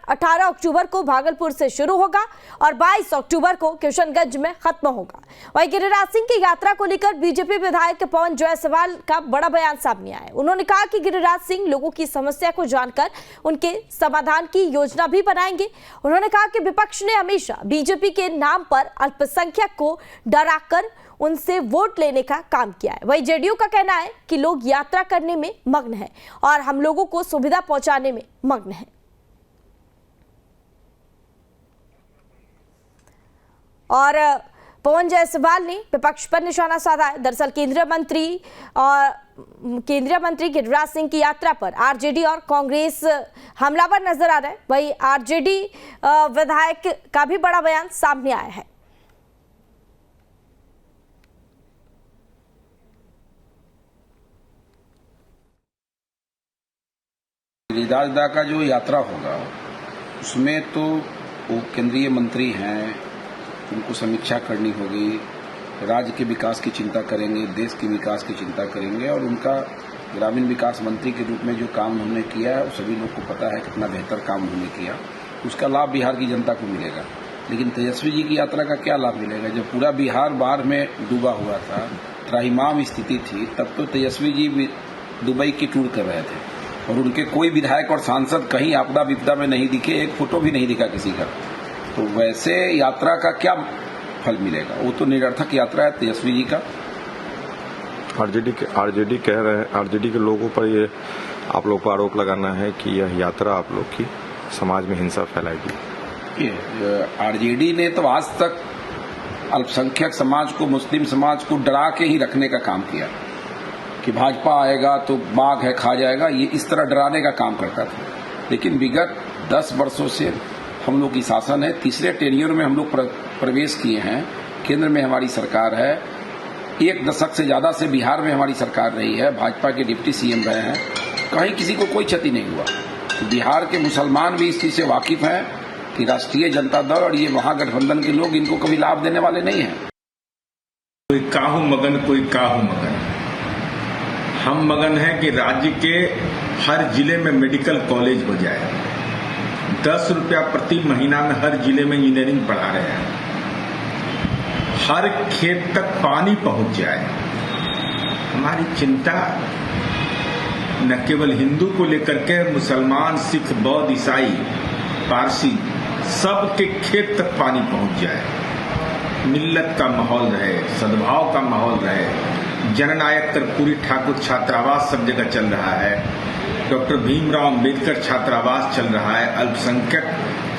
18 अक्टूबर को भागलपुर से शुरू होगा और 22 अक्टूबर को किशनगंज में खत्म होगा। वहीं गिरिराज सिंह की यात्रा को लेकर बीजेपी विधायक पवन जायसवाल का बड़ा बयान सामने आया है। उन्होंने कहा कि गिरिराज सिंह लोगों की समस्या को जानकर उनके समाधान की योजना भी बनाएंगे। उन्होंने कहा कि विपक्ष ने हमेशा बीजेपी के नाम पर अल्पसंख्यक को डराकर उनसे वोट लेने का काम किया है। वहीं जेडीयू का कहना है कि लोग यात्रा करने में मग्न हैं और हम लोगों को सुविधा पहुंचाने में मग्न हैं। और पवन जायसवाल ने विपक्ष पर निशाना साधा है। दरअसल केंद्रीय मंत्री गिरिराज सिंह की यात्रा पर आरजेडी और कांग्रेस हमलावर नजर आ रहा है। वहीं आरजेडी विधायक का भी बड़ा बयान सामने आया है। गिरिराज दा का जो यात्रा होगा उसमें तो वो केंद्रीय मंत्री हैं, उनको समीक्षा करनी होगी, राज्य के विकास की चिंता करेंगे, देश के विकास की चिंता करेंगे और उनका ग्रामीण विकास मंत्री के रूप में जो काम उन्होंने किया है सभी लोग को पता है कितना बेहतर काम उन्होंने किया। उसका लाभ बिहार की जनता को मिलेगा। लेकिन तेजस्वी जी की यात्रा का क्या लाभ मिलेगा? जब पूरा बिहार बाढ़ में डूबा हुआ था, त्राहिमाम स्थिति थी, तब तो तेजस्वी जी दुबई की टूर कर रहे थे और उनके कोई विधायक और सांसद कहीं आपदा विपदा में नहीं दिखे, एक फोटो भी नहीं दिखा किसी का। तो वैसे यात्रा का क्या फल मिलेगा? वो तो निरर्थक यात्रा है तेजस्वी जी का। आरजेडी कह रहे हैं, आरजेडी के लोगों पर ये आप लोग को आरोप लगाना है कि यह यात्रा आप लोग की समाज में हिंसा फैलाएगी। आरजेडी ने तो आज तक अल्पसंख्यक समाज को, मुस्लिम समाज को डरा के ही रखने का काम किया कि भाजपा आएगा तो बाघ है खा जाएगा, ये इस तरह डराने का काम करता था। लेकिन विगत 10 वर्षों से हम लोग की शासन है, तीसरे टेन्योर में हम लोग प्रवेश किए हैं, केंद्र में हमारी सरकार है, 1 दशक से ज्यादा से बिहार में हमारी सरकार रही है, भाजपा के डिप्टी सीएम रहे हैं, कहीं किसी को कोई क्षति नहीं हुआ। तो बिहार के मुसलमान भी इस चीज से वाकिफ हैं कि राष्ट्रीय जनता दल और ये महागठबंधन के लोग इनको कभी लाभ देने वाले नहीं हैं। कोई काहू मगन, कोई काहू मगन। हम मगन हैं कि राज्य के हर जिले में मेडिकल कॉलेज हो जाए, 10 रुपया प्रति महीना में हर जिले में इंजीनियरिंग पढ़ा रहे हैं, हर खेत तक पानी पहुंच जाए। हमारी चिंता न केवल हिंदू को लेकर के, मुसलमान, सिख, बौद्ध, ईसाई, पारसी, सबके खेत तक पानी पहुंच जाए, मिल्लत का माहौल रहे, सद्भाव का माहौल रहे। जननायक कर्पूरी ठाकुर छात्रावास सब जगह चल रहा है, डॉक्टर भीमराव अंबेडकर छात्रावास चल रहा है, अल्पसंख्यक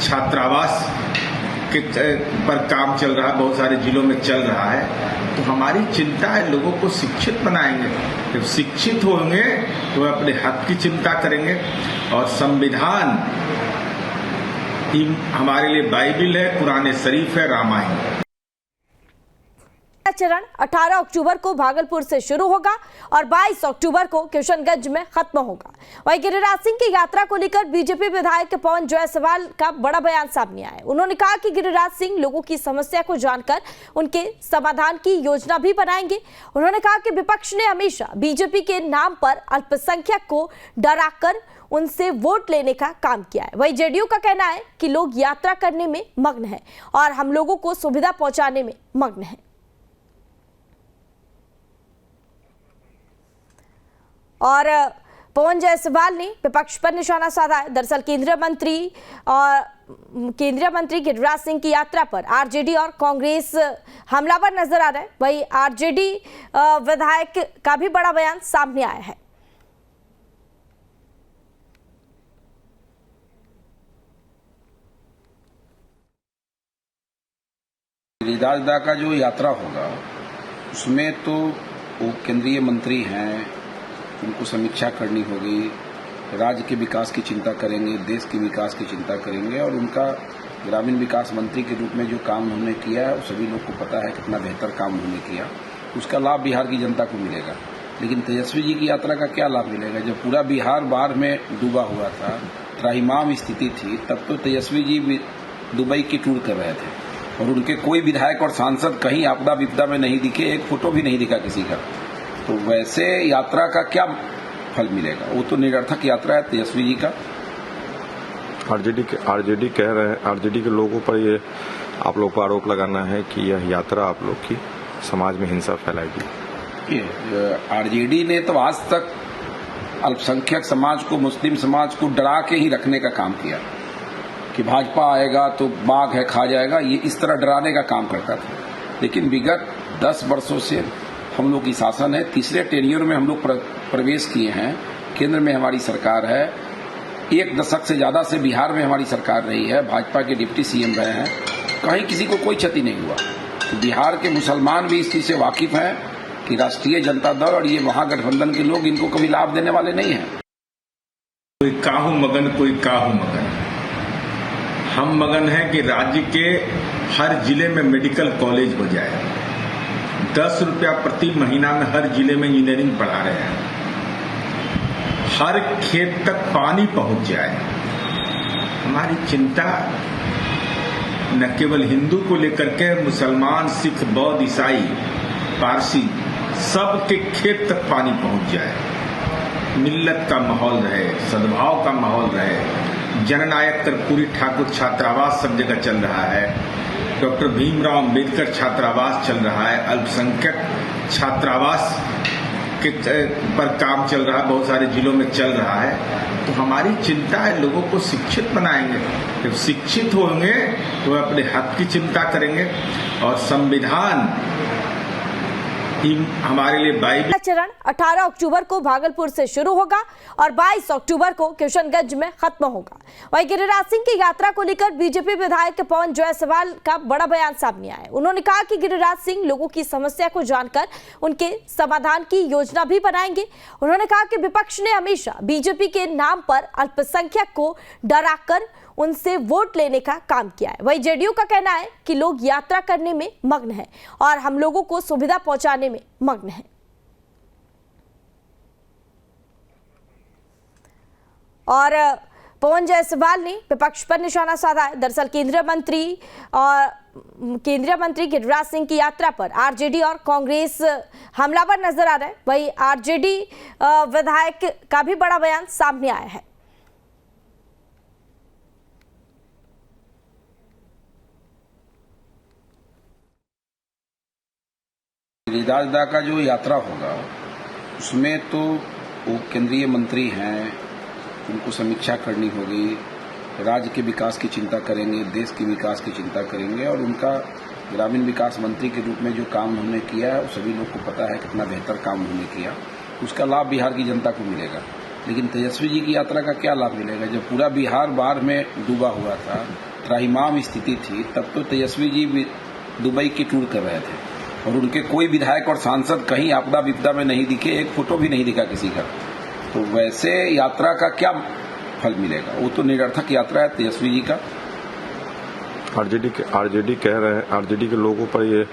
छात्रावास के पर काम चल रहा है, बहुत सारे जिलों में चल रहा है। तो हमारी चिंता है लोगों को शिक्षित बनाएंगे। जब शिक्षित होंगे तो अपने हक की चिंता करेंगे। और संविधान हमारे लिए बाइबिल है, कुरान शरीफ है, रामायण। चरण 18 अक्टूबर को भागलपुर से शुरू होगा और 22 अक्टूबर को किशनगंज में खत्म होगा। वहीं गिरिराज सिंह की यात्रा को लेकर बीजेपी विधायक पवन जायसवाल का बड़ा बयान सामने आया है। उन्होंने कहा कि गिरिराज सिंह लोगों की समस्या को जानकर उनके समाधान की योजना भी बनाएंगे। उन्होंने कहा कि विपक्ष ने हमेशा बीजेपी के नाम पर अल्पसंख्यक को डराकर उनसे वोट लेने का काम किया है। वहीं जेडीयू का कहना है कि लोग यात्रा करने में मग्न हैं और हम लोगों को सुविधा पहुंचाने में मग्न हैं। और पवन जायसवाल ने विपक्ष पर निशाना साधा है। दरअसल केंद्रीय मंत्री गिरिराज सिंह की यात्रा पर आरजेडी और कांग्रेस हमलावर नजर आ रहा है। वहीं आरजेडी विधायक का भी बड़ा बयान सामने आया है। गिरिराज दा का जो यात्रा होगा उसमें तो वो केंद्रीय मंत्री हैं, उनको समीक्षा करनी होगी, राज्य के विकास की चिंता करेंगे, देश के विकास की चिंता करेंगे और उनका ग्रामीण विकास मंत्री के रूप में जो काम उन्होंने किया है सभी लोग को पता है कितना बेहतर काम उन्होंने किया। उसका लाभ बिहार की जनता को मिलेगा। लेकिन तेजस्वी जी की यात्रा का क्या लाभ मिलेगा? जब पूरा बिहार बाढ़ में डूबा हुआ था, त्राहिमाम स्थिति थी, तब तो तेजस्वी जी दुबई की टूर कर रहे थे और उनके कोई विधायक और सांसद कहीं आपदा विपदा में नहीं दिखे, एक फोटो भी नहीं दिखा किसी का। तो वैसे यात्रा का क्या फल मिलेगा? वो तो निरर्थक यात्रा है तेजस्वी जी का। आरजेडी कह रहे हैं, आरजेडी के लोगों पर ये आप लोग को आरोप लगाना है कि यह यात्रा आप लोग की समाज में हिंसा फैलाएगी। आरजेडी ने तो आज तक अल्पसंख्यक समाज को, मुस्लिम समाज को डरा के ही रखने का काम किया कि भाजपा आएगा तो बाघ है खा जाएगा, ये इस तरह डराने का काम करता था। लेकिन विगत 10 वर्षों से हम लोग की शासन है, तीसरे टेन्योर में हम लोग प्रवेश किए हैं। केंद्र में हमारी सरकार है, 1 दशक से ज्यादा से बिहार में हमारी सरकार रही है, भाजपा के डिप्टी सीएम रहे हैं, कहीं किसी को कोई क्षति नहीं हुआ। तो बिहार के मुसलमान भी इस चीज से वाकिफ हैं कि राष्ट्रीय जनता दल और ये महागठबंधन के लोग इनको कभी लाभ देने वाले नहीं हैं। कोई काहू मगन, कोई काहू मगन। हम मगन हैं कि राज्य के हर जिले में मेडिकल कॉलेज हो जाए। 10 रुपया प्रति महीना में हर जिले में इंजीनियरिंग पढ़ा रहे हैं। हर खेत तक पानी पहुंच जाए। हमारी चिंता न केवल हिंदू को लेकर के, मुसलमान, सिख, बौद्ध, ईसाई, पारसी, सबके खेत तक पानी पहुंच जाए। मिल्लत का माहौल रहे, सद्भाव का माहौल रहे। जननायक कर्पूरी ठाकुर छात्रावास सब जगह चल रहा है, डॉक्टर भीमराव अंबेडकर छात्रावास चल रहा है, अल्पसंख्यक छात्रावास के पर काम चल रहा है, बहुत सारे जिलों में चल रहा है। तो हमारी चिंता है लोगों को शिक्षित बनाएंगे। जब शिक्षित होंगे तो वे अपने हक की चिंता करेंगे और संविधान हमारे लिए बाइबल। चरण 18 अक्टूबर को भागलपुर से शुरू होगा और 22 अक्टूबर को किशनगंज में खत्म होगा। वहीं गिरिराज सिंह की यात्रा को लेकर बीजेपी विधायक पवन जायसवाल का बड़ा बयान सामने आया। उन्होंने कहा कि गिरिराज सिंह लोगों की समस्या को जानकर उनके समाधान की योजना भी बनाएंगे। उन्होंने कहा कि विपक्ष ने हमेशा बीजेपी के नाम पर अल्पसंख्यक को डराकर उनसे वोट लेने का काम किया है। वहीं जेडीयू का कहना है कि लोग यात्रा करने में मग्न हैं और हम लोगों को सुविधा पहुंचाने में मग्न हैं। और पवन जायसवाल ने विपक्ष पर निशाना साधा है। दरअसल केंद्रीय मंत्री गिरिराज सिंह की यात्रा पर आरजेडी और कांग्रेस हमलावर नजर आ रहा है। वहीं आरजेडी विधायक का भी बड़ा बयान सामने आया है। गिरिराज दा का जो यात्रा होगा उसमें तो वो केंद्रीय मंत्री हैं, उनको समीक्षा करनी होगी, राज्य के विकास की चिंता करेंगे, देश के विकास की चिंता करेंगे और उनका ग्रामीण विकास मंत्री के रूप में जो काम उन्होंने किया है सभी लोग को पता है कितना बेहतर काम उन्होंने किया, उसका लाभ बिहार की जनता को मिलेगा। लेकिन तेजस्वी जी की यात्रा का क्या लाभ मिलेगा? जब पूरा बिहार बाढ़ में डूबा हुआ था, त्राहिमाम स्थिति थी, तब तो तेजस्वी जी दुबई की टूर कर रहे थे और उनके कोई विधायक और सांसद कहीं आपदा विपदा में नहीं दिखे, एक फोटो भी नहीं दिखा किसी का। तो वैसे यात्रा का क्या फल मिलेगा? वो तो निरर्थक यात्रा है तेजस्वी जी का। आरजेडी कह रहे हैं, आरजेडी के लोगों पर ये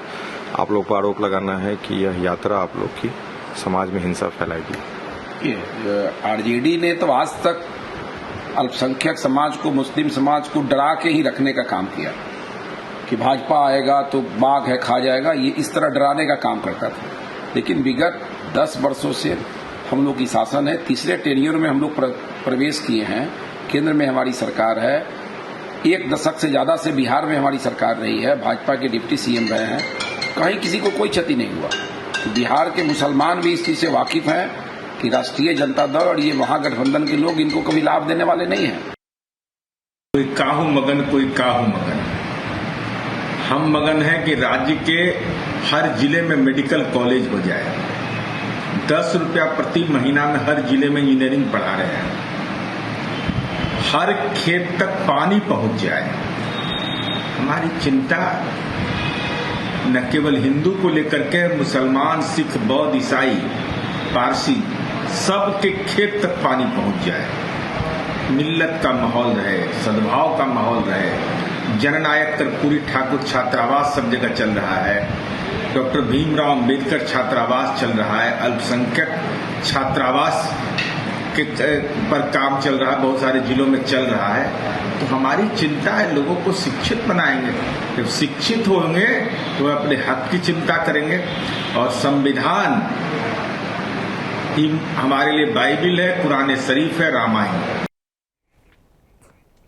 आप लोग को आरोप लगाना है कि यह यात्रा आप लोग की समाज में हिंसा फैलाएगी। आरजेडी ने तो आज तक अल्पसंख्यक समाज को, मुस्लिम समाज को डरा के ही रखने का काम किया कि भाजपा आएगा तो बाघ है खा जाएगा, ये इस तरह डराने का काम करता था। लेकिन विगत 10 वर्षों से हम लोग की शासन है, तीसरे टेन्योर में हम लोग प्रवेश किए हैं। केंद्र में हमारी सरकार है, 1 दशक से ज्यादा से बिहार में हमारी सरकार रही है, भाजपा के डिप्टी सीएम रहे हैं, कहीं किसी को कोई क्षति नहीं हुआ। तो बिहार के मुसलमान भी इस चीज से वाकिफ हैं कि राष्ट्रीय जनता दल और ये महागठबंधन के लोग इनको कभी लाभ देने वाले नहीं हैं। कोई काहू मगन, कोई काहू मगन। हम मगन हैं कि राज्य के हर जिले में मेडिकल कॉलेज हो जाए। 10 रुपया प्रति महीना में हर जिले में इंजीनियरिंग पढ़ा रहे हैं। हर खेत तक पानी पहुंच जाए। हमारी चिंता न केवल हिंदू को लेकर के, मुसलमान, सिख, बौद्ध, ईसाई, पारसी, सबके खेत तक पानी पहुंच जाए। मिल्लत का माहौल रहे, सद्भाव का माहौल रहे। जननायक कर्पूरी ठाकुर छात्रावास सब जगह चल रहा है, डॉक्टर भीमराव अंबेडकर छात्रावास चल रहा है, अल्पसंख्यक छात्रावास के पर काम चल रहा है, बहुत सारे जिलों में चल रहा है। तो हमारी चिंता है लोगों को शिक्षित बनाएंगे। जब शिक्षित होंगे तो वे अपने हक की चिंता करेंगे और संविधान हमारे लिए बाइबल है, कुरान शरीफ है, रामायण।